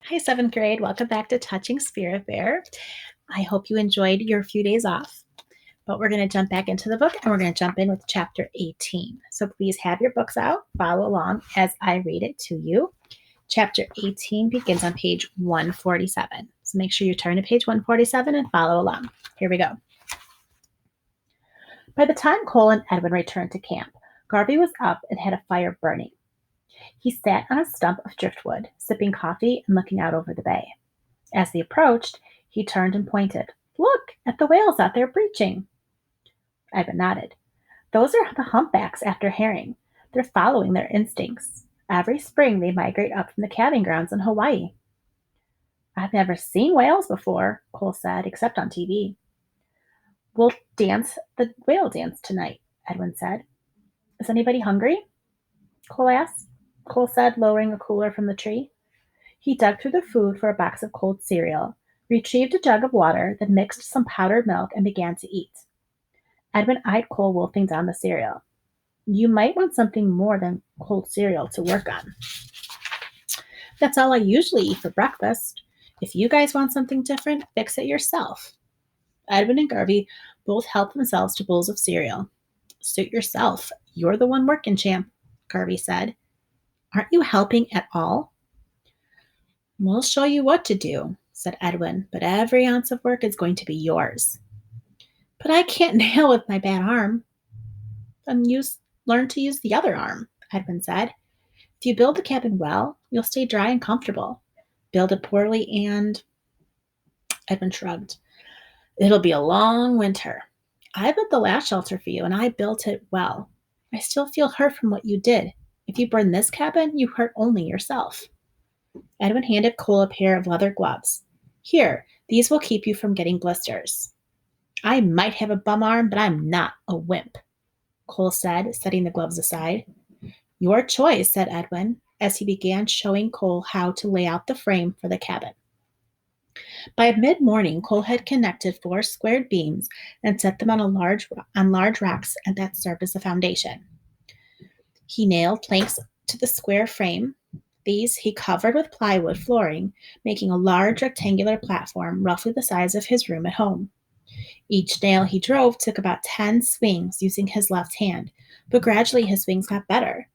Hi, seventh grade. Welcome back to Touching Spirit Bear. I hope you enjoyed your few days off, but we're going to jump back into the book and we're going to jump in with chapter 18. So please have your books out, follow along as I read it to you. Chapter 18 begins on page 147. So make sure you turn to page 147 and follow along. Here we go. By the time Cole and Edwin returned to camp, Garvey was up and had a fire burning. He sat on a stump of driftwood, sipping coffee and looking out over the bay. As they approached, he turned and pointed. Look at the whales out there breaching. Edwin nodded. Those are the humpbacks after herring. They're following their instincts. Every spring they migrate up from the calving grounds in Hawaii. I've never seen whales before, Cole said, except on TV. We'll dance the whale dance tonight, Edwin said. Is anybody hungry? Cole asked. Cole said, lowering a cooler from the tree. He dug through the food for a box of cold cereal, retrieved a jug of water, then mixed some powdered milk and began to eat. Edwin eyed Cole wolfing down the cereal. You might want something more than cold cereal to work on. That's all I usually eat for breakfast. If you guys want something different, fix it yourself. Edwin and Garvey both helped themselves to bowls of cereal. Suit yourself. You're the one working, champ, Garvey said. Aren't you helping at all? We'll show you what to do, said Edwin, but every ounce of work is going to be yours. But I can't nail with my bad arm. Then learn to use the other arm, Edwin said. If you build the cabin well, you'll stay dry and comfortable. Build it poorly and... Edwin shrugged. It'll be a long winter. I built the last shelter for you, and I built it well. I still feel hurt from what you did. If you burn this cabin, you hurt only yourself. Edwin handed Cole a pair of leather gloves. Here, these will keep you from getting blisters. I might have a bum arm, but I'm not a wimp, Cole said, setting the gloves aside. Your choice, said Edwin, as he began showing Cole how to lay out the frame for the cabin. By mid-morning, Cole had connected 4 squared beams and set them on large racks that served as a foundation. He nailed planks to the square frame. These he covered with plywood flooring, making a large rectangular platform roughly the size of his room at home. Each nail he drove took about 10 swings using his left hand, but gradually his swings got better.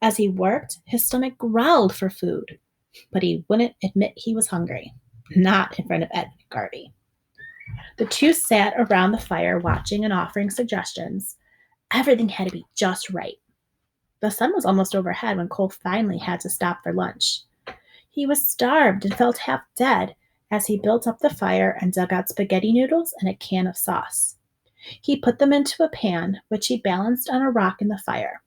As he worked, his stomach growled for food, but he wouldn't admit he was hungry, not in front of Ed and Garvey. The two sat around the fire watching and offering suggestions. Everything had to be just right. The sun was almost overhead when Cole finally had to stop for lunch. He was starved and felt half dead as he built up the fire and dug out spaghetti noodles and a can of sauce. He put them into a pan, which he balanced on a rock in the fire.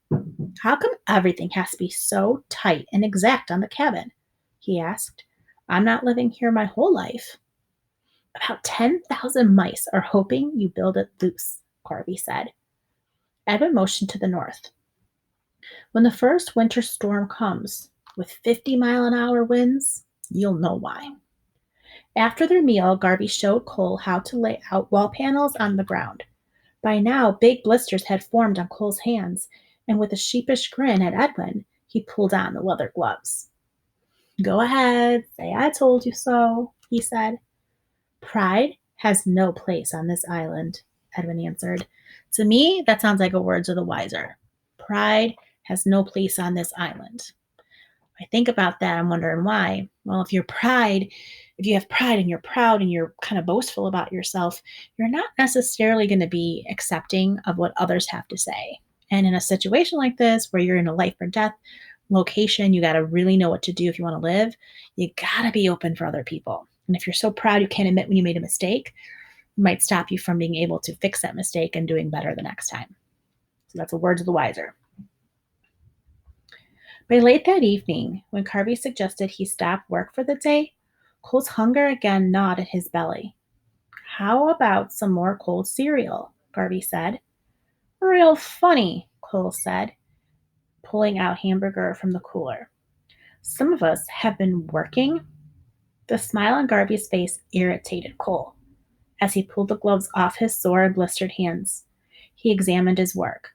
How come everything has to be so tight and exact on the cabin? He asked. I'm not living here my whole life. About 10,000 mice are hoping you build it loose, Garvey said. Edwin motioned to the north. When the first winter storm comes, with 50-mile-an-hour winds, you'll know why. After their meal, Garvey showed Cole how to lay out wall panels on the ground. By now, big blisters had formed on Cole's hands, and with a sheepish grin at Edwin, he pulled on the leather gloves. Go ahead, say I told you so, he said. Pride has no place on this island, Edwin answered. To me, that sounds like a words of the wiser. Pride has no place on this island. I think about that, I'm wondering why. Well, if you have pride and you're proud and you're kind of boastful about yourself, you're not necessarily going to be accepting of what others have to say. And in a situation like this, where you're in a life or death location, you got to really know what to do if you want to live. You got to be open for other people. And if you're so proud you can't admit when you made a mistake, it might stop you from being able to fix that mistake and doing better the next time. So that's a words of the wiser. By late that evening, when Garvey suggested he stop work for the day, Cole's hunger again gnawed at his belly. How about some more cold cereal? Garvey said. Real funny, Cole said, pulling out hamburger from the cooler. Some of us have been working. The smile on Garvey's face irritated Cole. As he pulled the gloves off his sore and blistered hands, he examined his work.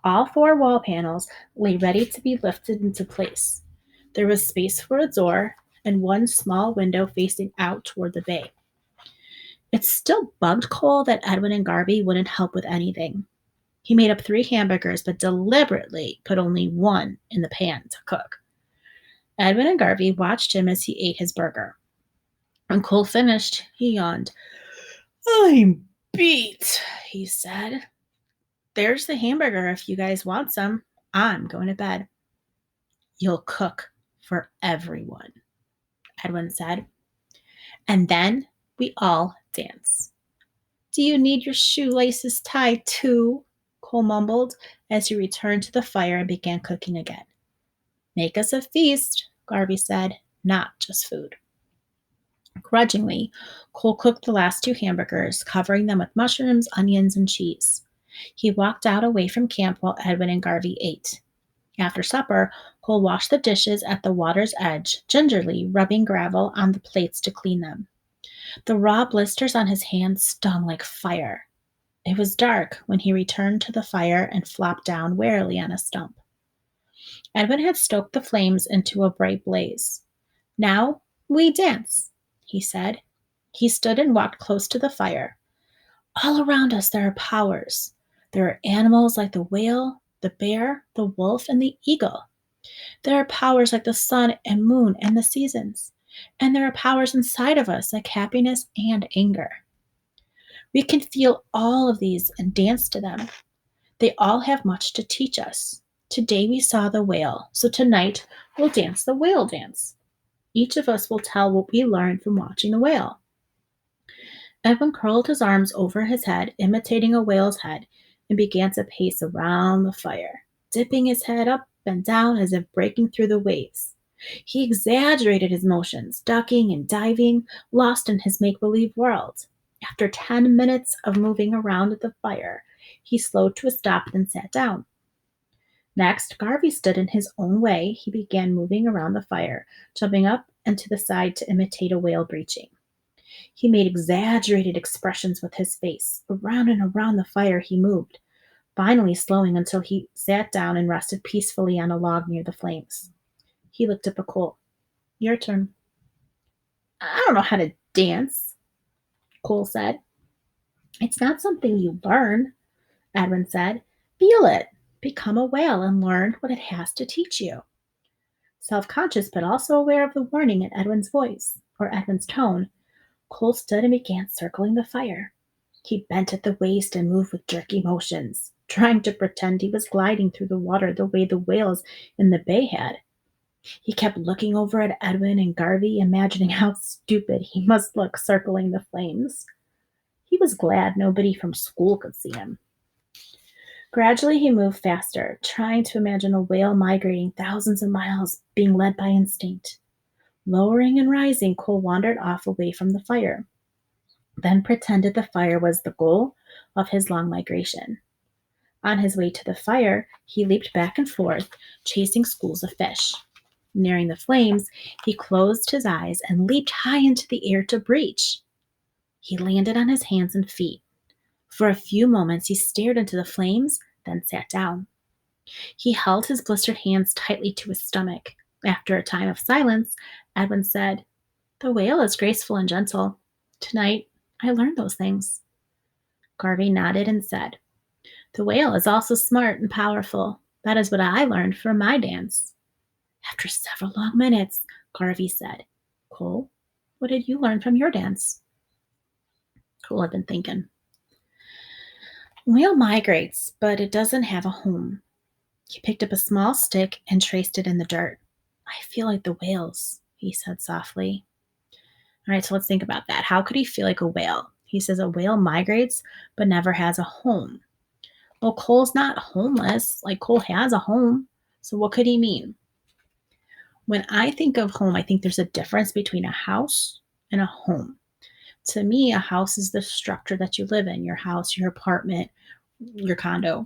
All 4 wall panels lay ready to be lifted into place. There was space for a door and one small window facing out toward the bay. It still bugged Cole that Edwin and Garvey wouldn't help with anything. He made up 3 hamburgers, but deliberately put only one in the pan to cook. Edwin and Garvey watched him as he ate his burger. When Cole finished, he yawned. I'm beat, he said. There's the hamburger if you guys want some. I'm going to bed. You'll cook for everyone, Edwin said. And then we all dance. Do you need your shoelaces tied too? Cole mumbled as he returned to the fire and began cooking again. Make us a feast, Garvey said, not just food. Grudgingly, Cole cooked the last 2 hamburgers, covering them with mushrooms, onions, and cheese. He walked out away from camp while Edwin and Garvey ate. After supper, Cole washed the dishes at the water's edge, gingerly rubbing gravel on the plates to clean them. The raw blisters on his hands stung like fire. It was dark when he returned to the fire and flopped down warily on a stump. Edwin had stoked the flames into a bright blaze. Now we dance, he said. He stood and walked close to the fire. All around us there are powers. There are animals like the whale, the bear, the wolf, and the eagle. There are powers like the sun and moon and the seasons. And there are powers inside of us like happiness and anger. We can feel all of these and dance to them. They all have much to teach us. Today we saw the whale, so tonight we'll dance the whale dance. Each of us will tell what we learned from watching the whale. Edwin curled his arms over his head, imitating a whale's head, and began to pace around the fire, dipping his head up and down as if breaking through the waves. He exaggerated his motions, ducking and diving, lost in his make-believe world. After 10 minutes of moving around at the fire, he slowed to a stop and sat down. Next, Garvey stood in his own way. He began moving around the fire, jumping up and to the side to imitate a whale breaching. He made exaggerated expressions with his face. Around and around the fire he moved, finally slowing until he sat down and rested peacefully on a log near the flames. He looked up at Cole. Your turn. I don't know how to dance, Cole said. It's not something you learn, Edwin said. Feel it. Become a whale and learn what it has to teach you. Self-conscious but also aware of the warning in Edwin's voice, or Edwin's tone, Cole stood and began circling the fire. He bent at the waist and moved with jerky motions, trying to pretend he was gliding through the water the way the whales in the bay had. He kept looking over at Edwin and Garvey, imagining how stupid he must look circling the flames. He was glad nobody from school could see him. Gradually, he moved faster, trying to imagine a whale migrating thousands of miles, being led by instinct. Lowering and rising, Cole wandered off away from the fire, then pretended the fire was the goal of his long migration. On his way to the fire, he leaped back and forth, chasing schools of fish. Nearing the flames, he closed his eyes and leaped high into the air to breach. He landed on his hands and feet. For a few moments, he stared into the flames, then sat down. He held his blistered hands tightly to his stomach. After a time of silence, Edwin said, The whale is graceful and gentle. Tonight, I learned those things. Garvey nodded and said, The whale is also smart and powerful. That is what I learned from my dance. After several long minutes, Garvey said, Cole, what did you learn from your dance? Cole had been thinking. Whale migrates, but it doesn't have a home. He picked up a small stick and traced it in the dirt. I feel like the whales, he said softly. All right, so let's think about that. How could he feel like a whale? He says a whale migrates, but never has a home. Well, Cole's not homeless. Like, Cole has a home. So what could he mean? When I think of home, I think there's a difference between a house and a home. To me, a house is the structure that you live in, your house, your apartment, your condo.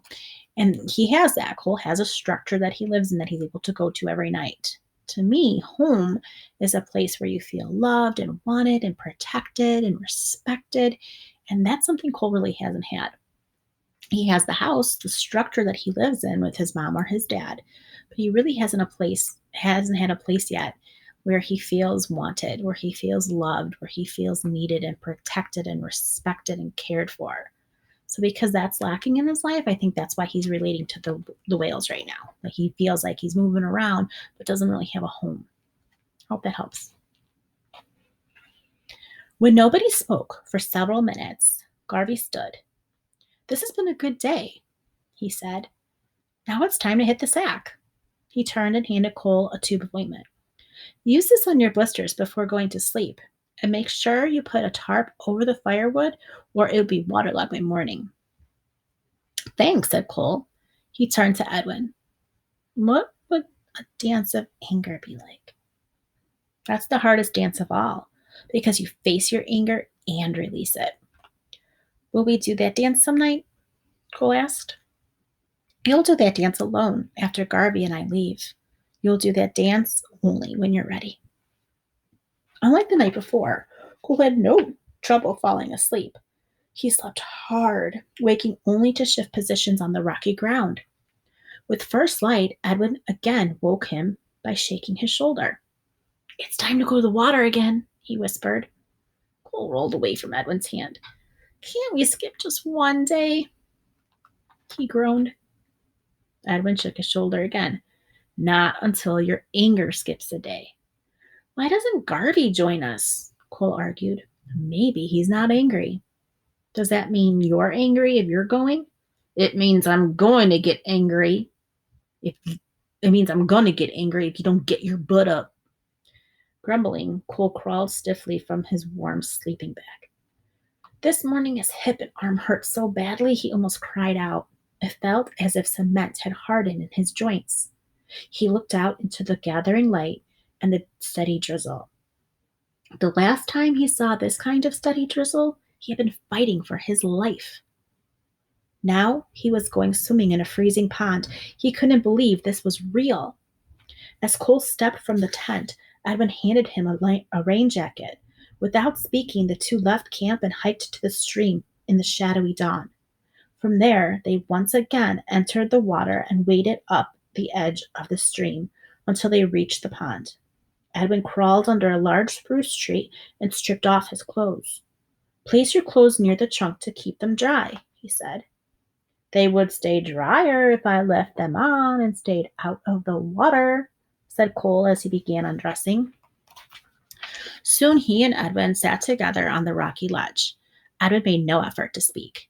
And he has that. Cole has a structure that he lives in that he's able to go to every night. To me, home is a place where you feel loved and wanted and protected and respected. And that's something Cole really hasn't had. He has the house, the structure that he lives in with his mom or his dad, but he really hasn't had a place yet where he feels wanted, where he feels loved, where he feels needed and protected and respected and cared for. So because that's lacking in his life, I think that's why he's relating to the whales right now. Like he feels like he's moving around but doesn't really have a home. Hope that helps. When nobody spoke for several minutes, Garvey stood. "This has been a good day," he said. "Now it's time to hit the sack." He turned and handed Cole a tube of ointment. "Use this on your blisters before going to sleep, and make sure you put a tarp over the firewood or it'll be waterlogged by morning." "Thanks," said Cole. He turned to Edwin. "What would a dance of anger be like?" "That's the hardest dance of all, because you face your anger and release it." "Will we do that dance some night?" Cole asked. "You'll do that dance alone after Garvey and I leave. You'll do that dance only when you're ready." Unlike the night before, Cole had no trouble falling asleep. He slept hard, waking only to shift positions on the rocky ground. With first light, Edwin again woke him by shaking his shoulder. "It's time to go to the water again," he whispered. Cole rolled away from Edwin's hand. "Can't we skip just one day?" he groaned. Edwin shook his shoulder again. "Not until your anger skips a day." "Why doesn't Garvey join us?" Cole argued. "Maybe he's not angry." "Does that mean you're angry if you're going?" "It means I'm going to get angry if it means I'm going to get angry if you don't get your butt up." Grumbling, Cole crawled stiffly from his warm sleeping bag. This morning his hip and arm hurt so badly he almost cried out. It felt as if cement had hardened in his joints. He looked out into the gathering light and the steady drizzle. The last time he saw this kind of steady drizzle, he had been fighting for his life. Now he was going swimming in a freezing pond. He couldn't believe this was real. As Cole stepped from the tent, Edwin handed him a rain jacket. Without speaking, the two left camp and hiked to the stream in the shadowy dawn. From there, they once again entered the water and waded up the edge of the stream until they reached the pond. Edwin crawled under a large spruce tree and stripped off his clothes. "Place your clothes near the trunk to keep them dry," he said. "They would stay drier if I left them on and stayed out of the water," said Cole as he began undressing. Soon he and Edwin sat together on the rocky ledge. Edwin made no effort to speak.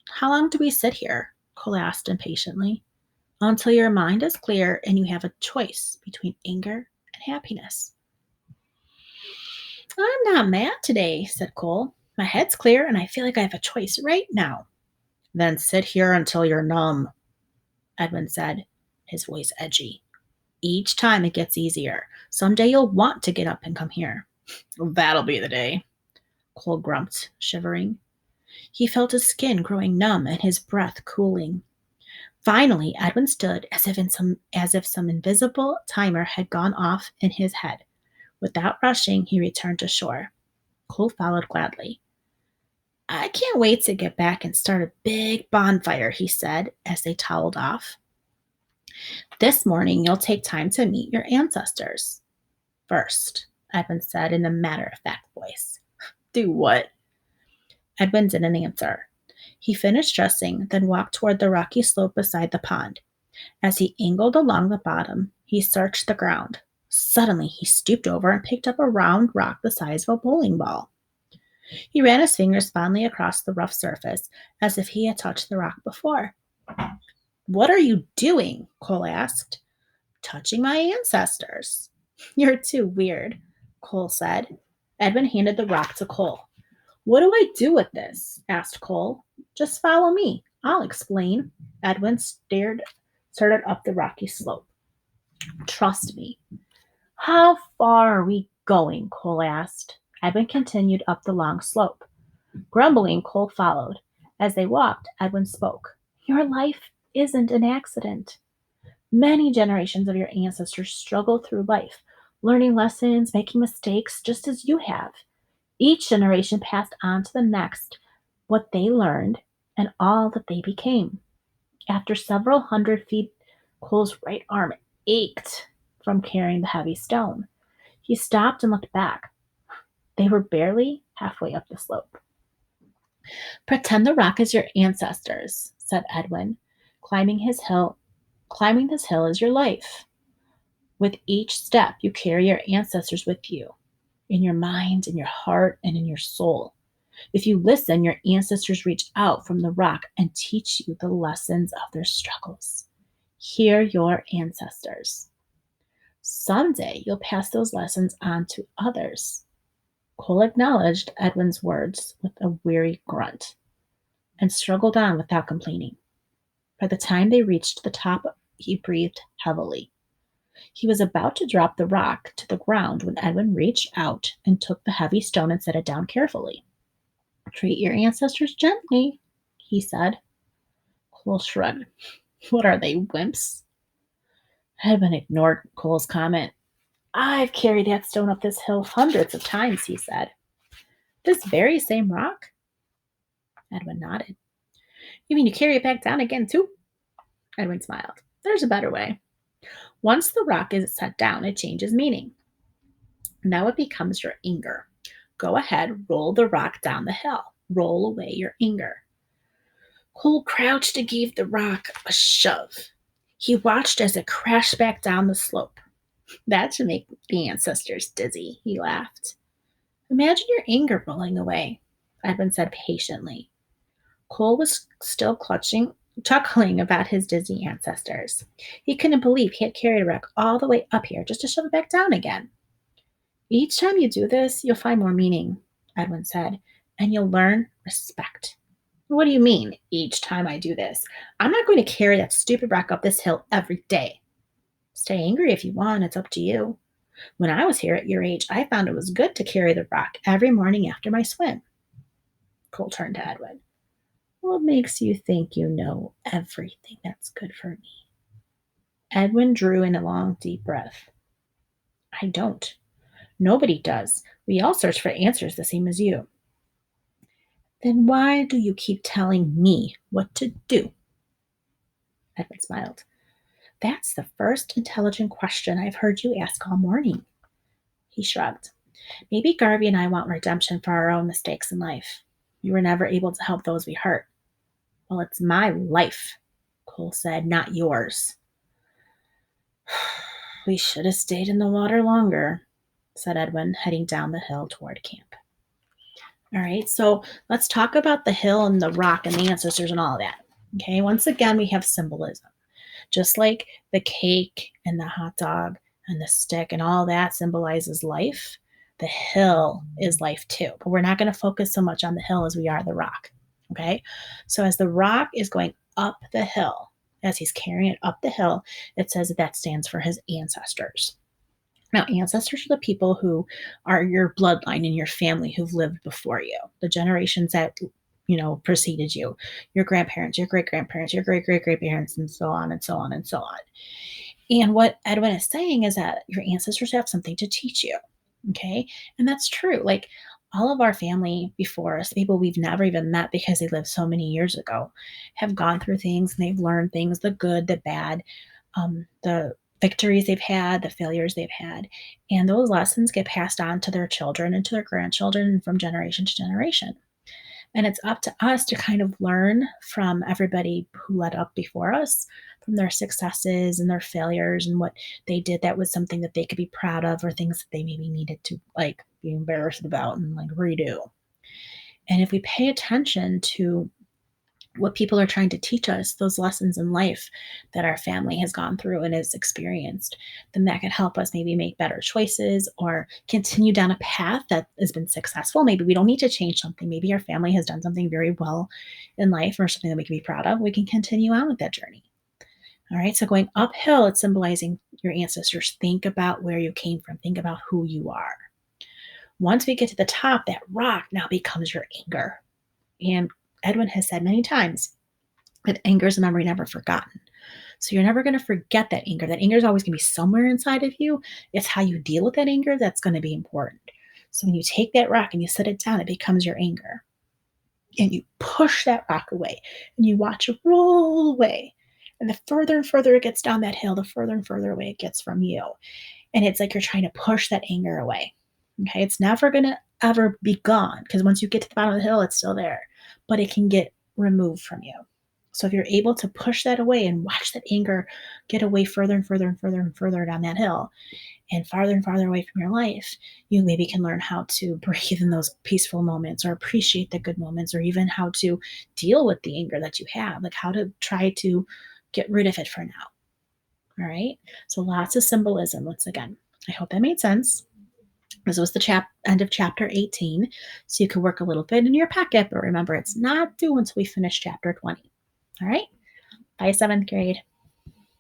"How long do we sit here?" Cole asked impatiently. "Until your mind is clear and you have a choice between anger and happiness." "I'm not mad today," said Cole. "My head's clear and I feel like I have a choice right now." "Then sit here until you're numb," Edwin said, his voice edgy. "Each time it gets easier. Someday you'll want to get up and come here." "That'll be the day," Cole grumped, shivering. He felt his skin growing numb and his breath cooling. Finally, Edwin stood as if some invisible timer had gone off in his head. Without rushing, he returned to shore. Cole followed gladly. "I can't wait to get back and start a big bonfire," he said as they toweled off. "This morning you'll take time to meet your ancestors." "First," Edwin said in a matter-of-fact voice. "Do what?" Edwin didn't answer. He finished dressing, then walked toward the rocky slope beside the pond. As he angled along the bottom, he searched the ground. Suddenly, he stooped over and picked up a round rock the size of a bowling ball. He ran his fingers fondly across the rough surface, as if he had touched the rock before. "What are you doing?" Cole asked. "Touching my ancestors." "You're too weird," Cole said. Edwin handed the rock to Cole. "What do I do with this?" asked Cole. "Just follow me. I'll explain." Edwin started up the rocky slope. "Trust me." "How far are we going?" Cole asked. Edwin continued up the long slope. Grumbling, Cole followed. As they walked, Edwin spoke. "Your life isn't an accident. Many generations of your ancestors struggled through life, learning lessons, making mistakes, just as you have. Each generation passed on to the next what they learned and all that they became. After several hundred feet, Cole's right arm ached from carrying the heavy stone. He stopped and looked back. They were barely halfway up the slope. Pretend the rock is your ancestors, said Edwin. Climbing his hill, climbing this hill is your life. With each step, you carry your ancestors with you, in your mind, in your heart, and in your soul. If you listen, your ancestors reach out from the rock and teach you the lessons of their struggles. Hear your ancestors. Someday you'll pass those lessons on to others. Cole acknowledged Edwin's words with a weary grunt and struggled on without complaining. By the time they reached the top, he breathed heavily. He was about to drop the rock to the ground when Edwin reached out and took the heavy stone and set it down carefully. Treat your ancestors gently, he said. Cole shrugged. What are they, wimps? Edwin ignored Cole's comment. I've carried that stone up this hill hundreds of times, he said. This very same rock? Edwin nodded. You mean you carry it back down again, too? Edwin smiled. There's a better way. Once the rock is set down, it changes meaning. Now it becomes your anger. Go ahead, roll the rock down the hill. Roll away your anger. Cole crouched and gave the rock a shove. He watched as it crashed back down the slope. That should make the ancestors dizzy, he laughed. Imagine your anger rolling away, Edwin said patiently. Cole was still chuckling about his dizzy ancestors. He couldn't believe he had carried a rock all the way up here just to shove it back down again. Each time you do this, you'll find more meaning, Edwin said, and you'll learn respect. What do you mean, each time I do this? I'm not going to carry that stupid rock up this hill every day. Stay angry if you want, it's up to you. When I was here at your age, I found it was good to carry the rock every morning after my swim. Cole turned to Edwin. What makes you think you know everything that's good for me? Edwin drew in a long, deep breath. I don't. Nobody does. We all search for answers the same as you. Then why do you keep telling me what to do? Edwin smiled. That's the first intelligent question I've heard you ask all morning. He shrugged. Maybe Garvey and I want redemption for our own mistakes in life. We were never able to help those we hurt. Well, it's my life, Cole said, not yours. We should have stayed in the water longer, said Edwin, heading down the hill toward camp. All right, so let's talk about the hill and the rock and the ancestors and all of that. Okay, once again, we have symbolism. Just like the cake and the hot dog and the stick and all that symbolizes life, the hill is life too. But we're not going to focus so much on the hill as we are the rock. Okay, so as the rock is going up the hill, as he's carrying it up the hill, it says that stands for his ancestors. Now, ancestors are the people who are your bloodline in your family who've lived before you, the generations that preceded you, your grandparents, your great grandparents, your great great great parents, and so on and so on and so on. And what Edwin is saying is that your ancestors have something to teach you. Okay. And that's true. Like all of our family before us, people we've never even met because they lived so many years ago, have gone through things and they've learned things, the good, the bad, the victories they've had, the failures they've had. And those lessons get passed on to their children and to their grandchildren and from generation to generation. And it's up to us to kind of learn from everybody who led up before us, from their successes and their failures and what they did that was something that they could be proud of or things that they maybe needed to like be embarrassed about and like redo. And if we pay attention to what people are trying to teach us, those lessons in life that our family has gone through and has experienced, then that can help us maybe make better choices or continue down a path that has been successful. Maybe we don't need to change something. Maybe our family has done something very well in life or something that we can be proud of. We can continue on with that journey. All right, so going uphill, it's symbolizing your ancestors. Think about where you came from. Think about who you are. Once we get to the top, that rock now becomes your anger. And Edwin has said many times that anger is a memory never forgotten. So you're never going to forget that anger. That anger is always going to be somewhere inside of you. It's how you deal with that anger that's going to be important. So when you take that rock and you set it down, it becomes your anger. And you push that rock away and you watch it roll away. And the further and further it gets down that hill, the further and further away it gets from you. And it's like you're trying to push that anger away. Okay. It's never going to ever be gone because once you get to the bottom of the hill, it's still there, but it can get removed from you. So if you're able to push that away and watch that anger get away further and further and further and further down that hill and farther away from your life, you maybe can learn how to breathe in those peaceful moments or appreciate the good moments or even how to deal with the anger that you have, like how to try to get rid of it for now. All right. So lots of symbolism once again. I hope that made sense. This was the end of chapter 18. So you could work a little bit in your packet, but remember it's not due until we finish chapter 20. All right. Bye, seventh grade.